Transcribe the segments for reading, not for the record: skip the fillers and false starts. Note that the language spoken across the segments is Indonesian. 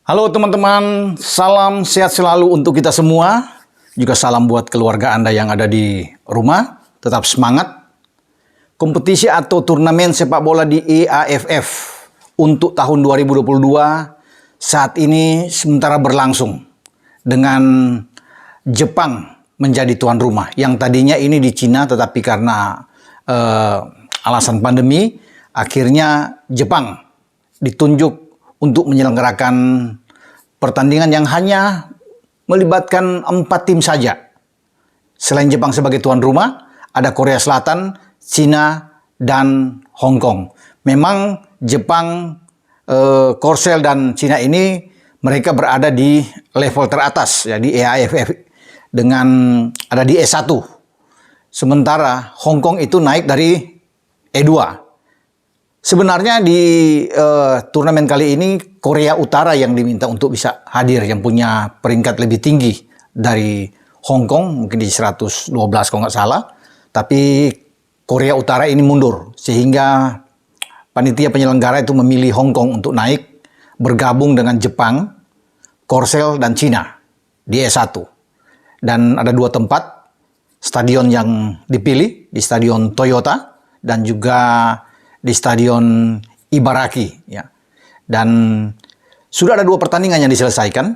Halo teman-teman, salam sehat selalu untuk kita semua. Juga salam buat keluarga Anda yang ada di rumah. Tetap semangat. Kompetisi atau turnamen sepak bola di EAFF untuk tahun 2022 saat ini sementara berlangsung dengan Jepang menjadi tuan rumah. Yang tadinya ini di Cina tetapi karena alasan pandemi akhirnya Jepang ditunjuk untuk menyelenggarakan pertandingan yang hanya melibatkan 4 tim saja. Selain Jepang sebagai tuan rumah, ada Korea Selatan, Cina, dan Hong Kong. Memang Jepang, Korsel, dan Cina ini mereka berada di level teratas ya di EAFF dengan ada di E1. Sementara Hong Kong itu naik dari E2. Sebenarnya di turnamen kali ini Korea Utara yang diminta untuk bisa hadir, yang punya peringkat lebih tinggi dari Hong Kong, mungkin di 112 kalau nggak salah. Tapi Korea Utara ini mundur, sehingga panitia penyelenggara itu memilih Hong Kong untuk naik bergabung dengan Jepang, Korsel, dan Cina di E1. Dan ada 2 tempat stadion yang dipilih, di Stadion Toyota dan juga di Stadion Ibaraki ya. Dan sudah ada 2 pertandingan yang diselesaikan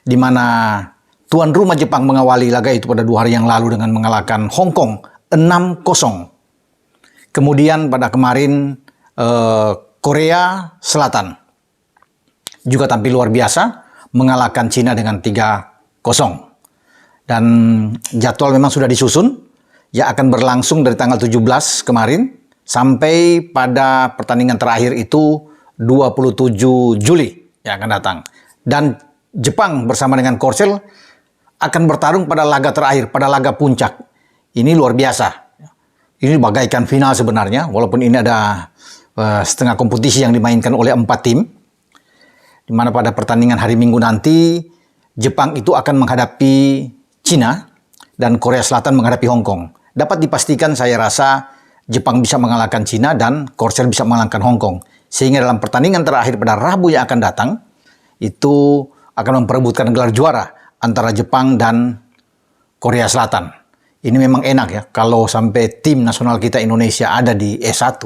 di mana tuan rumah Jepang mengawali laga itu pada 2 hari yang lalu dengan mengalahkan Hong Kong 6-0. Kemudian pada kemarin Korea Selatan juga tampil luar biasa mengalahkan Cina dengan 3-0. Dan jadwal memang sudah disusun ya, akan berlangsung dari tanggal 17 kemarin sampai pada pertandingan terakhir itu 27 Juli yang akan datang. Dan Jepang bersama dengan Korsel akan bertarung pada laga terakhir, pada laga puncak. Ini luar biasa. Ini bagaikan final sebenarnya, walaupun ini ada setengah kompetisi yang dimainkan oleh 4 tim. Di mana pada pertandingan hari Minggu nanti, Jepang itu akan menghadapi Cina dan Korea Selatan menghadapi Hong Kong. Dapat dipastikan saya rasa Jepang bisa mengalahkan Cina dan Korsel bisa mengalahkan Hong Kong. Sehingga dalam pertandingan terakhir pada Rabu yang akan datang, itu akan memperebutkan gelar juara antara Jepang dan Korea Selatan. Ini memang enak ya, kalau sampai tim nasional kita Indonesia ada di E1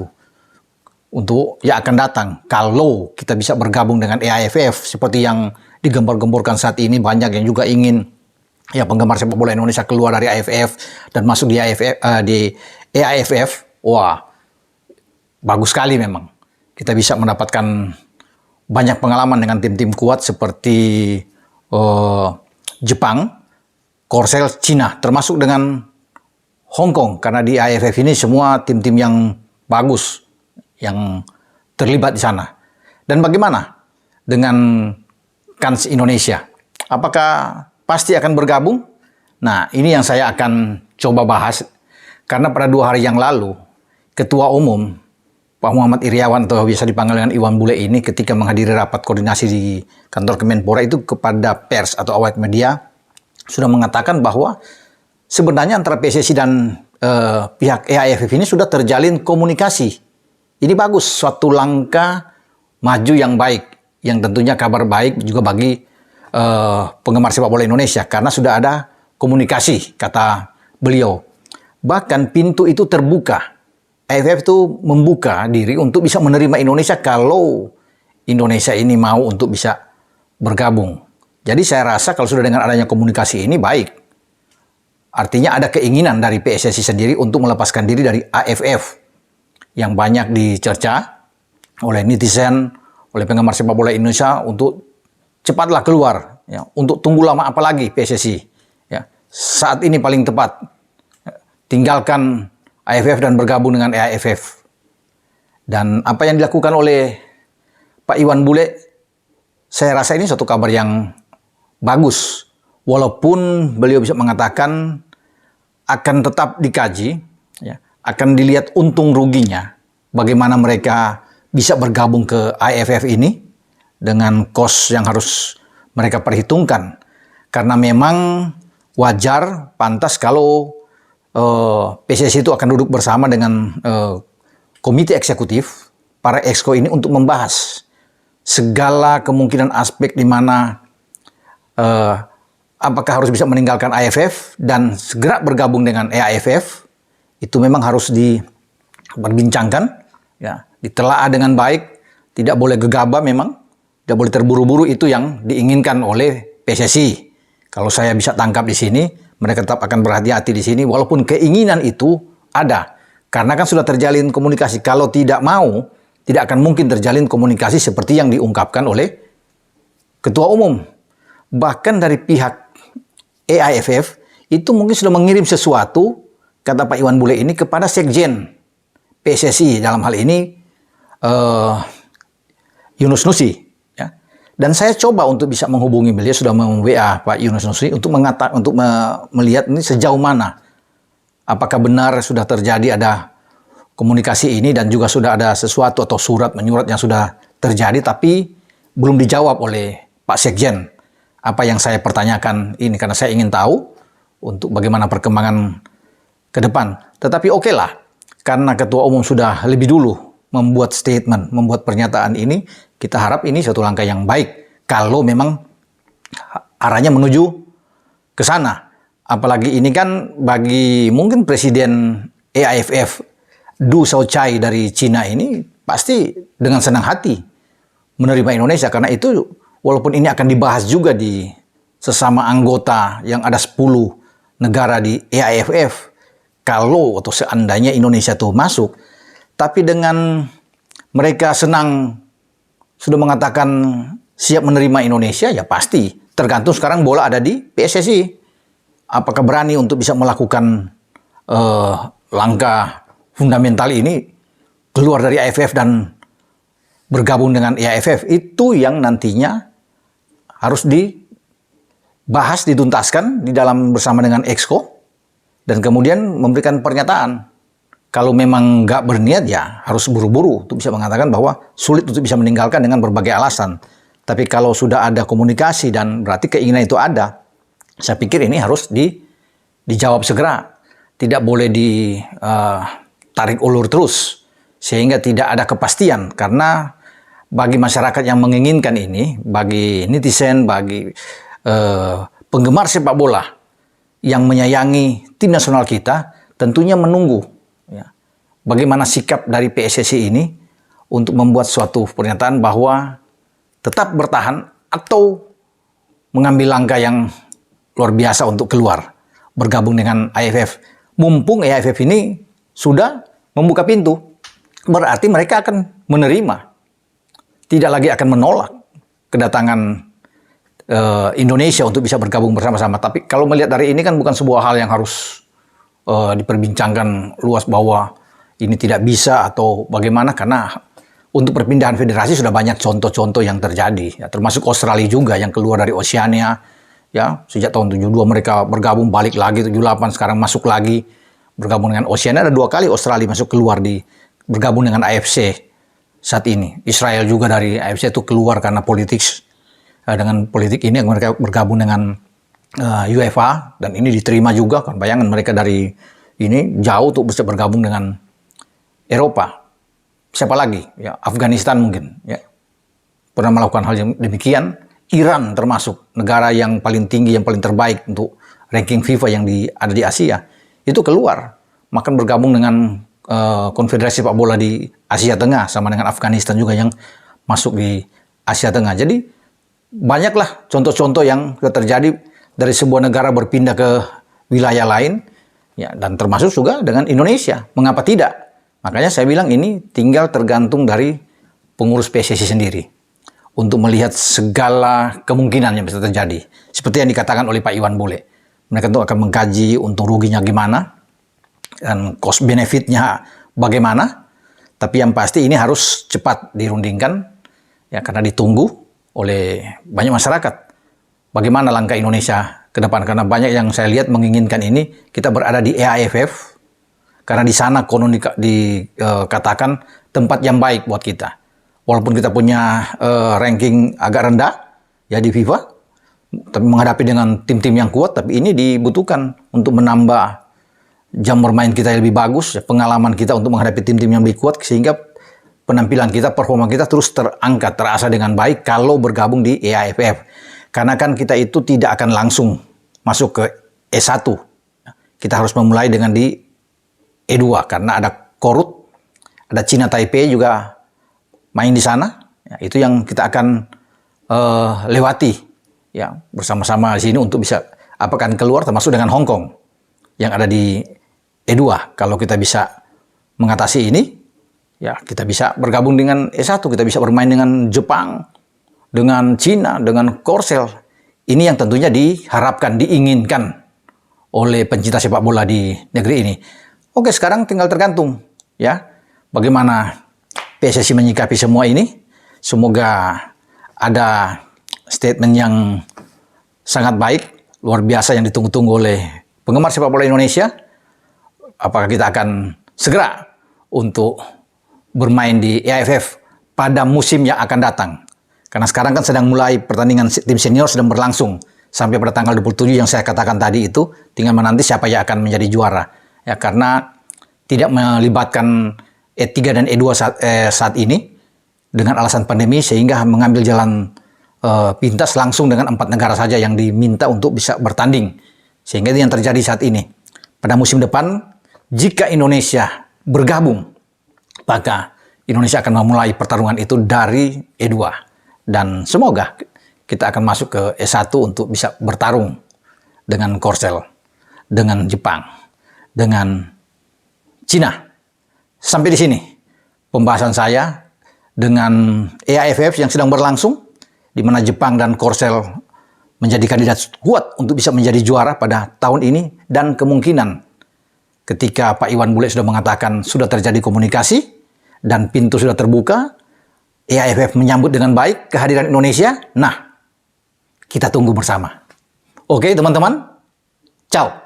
untuk yang akan datang. Kalau kita bisa bergabung dengan EAFF seperti yang digembor-gemborkan saat ini, banyak yang juga ingin ya penggemar sepak bola Indonesia keluar dari AFF dan masuk di EAFF. Wah, bagus sekali memang. Kita bisa mendapatkan banyak pengalaman dengan tim-tim kuat seperti Jepang, Korsel, Cina, termasuk dengan Hong Kong. Karena di AFF ini semua tim-tim yang bagus yang terlibat di sana. Dan bagaimana dengan kans Indonesia? Apakah pasti akan bergabung? Nah, ini yang saya akan coba bahas. Karena pada 2 hari yang lalu, Ketua Umum Pak Muhammad Iriawan atau biasa dipanggil dengan Iwan Bule ini ketika menghadiri rapat koordinasi di kantor Kemenpora itu kepada pers atau awak media sudah mengatakan bahwa sebenarnya antara PSSI dan pihak EAFF ini sudah terjalin komunikasi. Ini bagus, suatu langkah maju yang baik, yang tentunya kabar baik juga bagi penggemar sepak bola Indonesia karena sudah ada komunikasi, kata beliau. Bahkan pintu itu terbuka. AFF itu membuka diri untuk bisa menerima Indonesia kalau Indonesia ini mau untuk bisa bergabung. Jadi saya rasa kalau sudah dengan adanya komunikasi ini baik. Artinya ada keinginan dari PSSI sendiri untuk melepaskan diri dari AFF yang banyak dicerca oleh netizen, oleh penggemar sepak bola Indonesia untuk cepatlah keluar. Ya, untuk tunggu lama apa lagi PSSI. Ya, saat ini paling tepat. Tinggalkan AFF dan bergabung dengan EAFF. Dan apa yang dilakukan oleh Pak Iwan Bule, saya rasa ini suatu kabar yang bagus. Walaupun beliau bisa mengatakan akan tetap dikaji, ya, akan dilihat untung ruginya, bagaimana mereka bisa bergabung ke AFF ini dengan kos yang harus mereka perhitungkan. Karena memang wajar, pantas kalau PSSI itu akan duduk bersama dengan komite eksekutif, para exco ini untuk membahas segala kemungkinan aspek di mana apakah harus bisa meninggalkan AFF dan segera bergabung dengan EAFF, itu memang harus diperbincangkan, ya, ditelaah dengan baik, tidak boleh gegabah memang, tidak boleh terburu-buru, itu yang diinginkan oleh PSSI. Kalau saya bisa tangkap di sini, mereka tetap akan berhati-hati di sini, walaupun keinginan itu ada. Karena kan sudah terjalin komunikasi. Kalau tidak mau, tidak akan mungkin terjalin komunikasi seperti yang diungkapkan oleh Ketua Umum. Bahkan dari pihak EAFF, itu mungkin sudah mengirim sesuatu, kata Pak Iwan Bule ini, kepada Sekjen PSSI, dalam hal ini Yunus Nusi. Dan saya coba untuk bisa menghubungi beliau, sudah meng-WA Pak Yunus Nusi untuk melihat ini sejauh mana. Apakah benar sudah terjadi ada komunikasi ini dan juga sudah ada sesuatu atau surat menyurat yang sudah terjadi tapi belum dijawab oleh Pak Sekjen. Apa yang saya pertanyakan ini karena saya ingin tahu untuk bagaimana perkembangan ke depan. Tetapi oke lah, karena Ketua Umum sudah lebih dulu membuat statement, membuat pernyataan ini, kita harap ini suatu langkah yang baik kalau memang arahnya menuju ke sana. Apalagi ini kan bagi mungkin Presiden EAFF Du Shaochai dari Cina ini pasti dengan senang hati menerima Indonesia, karena itu walaupun ini akan dibahas juga di sesama anggota yang ada 10 negara di EAFF, kalau atau seandainya Indonesia tuh masuk, tapi dengan mereka senang sudah mengatakan siap menerima Indonesia, ya pasti. Tergantung sekarang bola ada di PSSI. Apakah berani untuk bisa melakukan langkah fundamental ini, keluar dari AFF dan bergabung dengan EAFF, itu yang nantinya harus dibahas, dituntaskan di dalam bersama dengan Exco, dan kemudian memberikan pernyataan. Kalau memang nggak berniat, ya harus buru-buru untuk bisa mengatakan bahwa sulit untuk bisa meninggalkan dengan berbagai alasan. Tapi kalau sudah ada komunikasi dan berarti keinginan itu ada, saya pikir ini harus dijawab segera. Tidak boleh ditarik ulur terus, sehingga tidak ada kepastian. Karena bagi masyarakat yang menginginkan ini, bagi netizen, bagi penggemar sepak bola yang menyayangi tim nasional kita, tentunya menunggu bagaimana sikap dari PSSI ini untuk membuat suatu pernyataan bahwa tetap bertahan atau mengambil langkah yang luar biasa untuk keluar, bergabung dengan AFF. Mumpung AFF ini sudah membuka pintu, berarti mereka akan menerima, tidak lagi akan menolak kedatangan Indonesia untuk bisa bergabung bersama-sama. Tapi kalau melihat dari ini kan bukan sebuah hal yang harus diperbincangkan luas bahwa ini tidak bisa atau bagaimana, karena untuk perpindahan federasi sudah banyak contoh-contoh yang terjadi, ya, termasuk Australia juga yang keluar dari Oceania, ya, sejak tahun 72 mereka bergabung, balik lagi 78, sekarang masuk lagi bergabung dengan Oceania. Ada 2 kali Australia masuk keluar bergabung dengan AFC saat ini. Israel juga dari AFC itu keluar karena politik, dengan politik ini mereka bergabung dengan UEFA, dan ini diterima juga kan. Bayangan mereka dari ini jauh untuk bisa bergabung dengan Eropa. Siapa lagi? Ya, Afghanistan mungkin, ya, pernah melakukan hal yang demikian. Iran termasuk negara yang paling tinggi, yang paling terbaik untuk ranking FIFA yang ada di Asia, itu keluar, makan bergabung dengan konfederasi sepak bola di Asia Tengah, sama dengan Afghanistan juga yang masuk di Asia Tengah. Jadi banyaklah contoh-contoh yang terjadi dari sebuah negara berpindah ke wilayah lain, ya, dan termasuk juga dengan Indonesia. Mengapa tidak? Makanya saya bilang ini tinggal tergantung dari pengurus PSSI sendiri untuk melihat segala kemungkinan yang bisa terjadi. Seperti yang dikatakan oleh Pak Iwan Bule. Mereka itu akan mengkaji untung ruginya gimana dan cost benefitnya bagaimana. Tapi yang pasti ini harus cepat dirundingkan, ya, karena ditunggu oleh banyak masyarakat. Bagaimana langkah Indonesia ke depan? Karena banyak yang saya lihat menginginkan ini, kita berada di EAFF, karena di sana konon dikatakan tempat yang baik buat kita. Walaupun kita punya ranking agak rendah ya di FIFA, tapi menghadapi dengan tim-tim yang kuat, tapi ini dibutuhkan untuk menambah jam bermain kita yang lebih bagus, pengalaman kita untuk menghadapi tim-tim yang lebih kuat, sehingga penampilan kita, performa kita terus terangkat, terasa dengan baik kalau bergabung di EAFF. Karena kan kita itu tidak akan langsung masuk ke E1. Kita harus memulai dengan di E2 karena ada Korut, ada Cina Taipei juga main di sana. Ya, itu yang kita akan lewati ya bersama-sama di sini untuk bisa akan keluar, termasuk dengan Hong Kong yang ada di E2. Kalau kita bisa mengatasi ini, ya kita bisa bergabung dengan E1, kita bisa bermain dengan Jepang, dengan Cina, dengan Korsel. Ini yang tentunya diharapkan, diinginkan oleh pencinta sepak bola di negeri ini. Oke, sekarang tinggal tergantung ya bagaimana PSSI menyikapi semua ini. Semoga ada statement yang sangat baik, luar biasa yang ditunggu-tunggu oleh penggemar sepak bola Indonesia. Apakah kita akan segera untuk bermain di EAFF pada musim yang akan datang? Karena sekarang kan sedang mulai pertandingan tim senior sedang berlangsung sampai pada tanggal 27 yang saya katakan tadi itu, tinggal menanti siapa yang akan menjadi juara. Ya, karena tidak melibatkan E3 dan E2 saat ini dengan alasan pandemi, sehingga mengambil jalan pintas langsung dengan 4 negara saja yang diminta untuk bisa bertanding. Sehingga itu yang terjadi saat ini. Pada musim depan, jika Indonesia bergabung, maka Indonesia akan memulai pertarungan itu dari E2. Dan semoga kita akan masuk ke E1 untuk bisa bertarung dengan Korsel, dengan Jepang, dengan Cina. Sampai di sini pembahasan saya dengan EAFF yang sedang berlangsung, di mana Jepang dan Korsel menjadi kandidat kuat untuk bisa menjadi juara pada tahun ini, dan kemungkinan ketika Pak Iwan Bule sudah mengatakan sudah terjadi komunikasi dan pintu sudah terbuka, EAFF menyambut dengan baik kehadiran Indonesia. Nah, kita tunggu bersama. Oke teman-teman, ciao.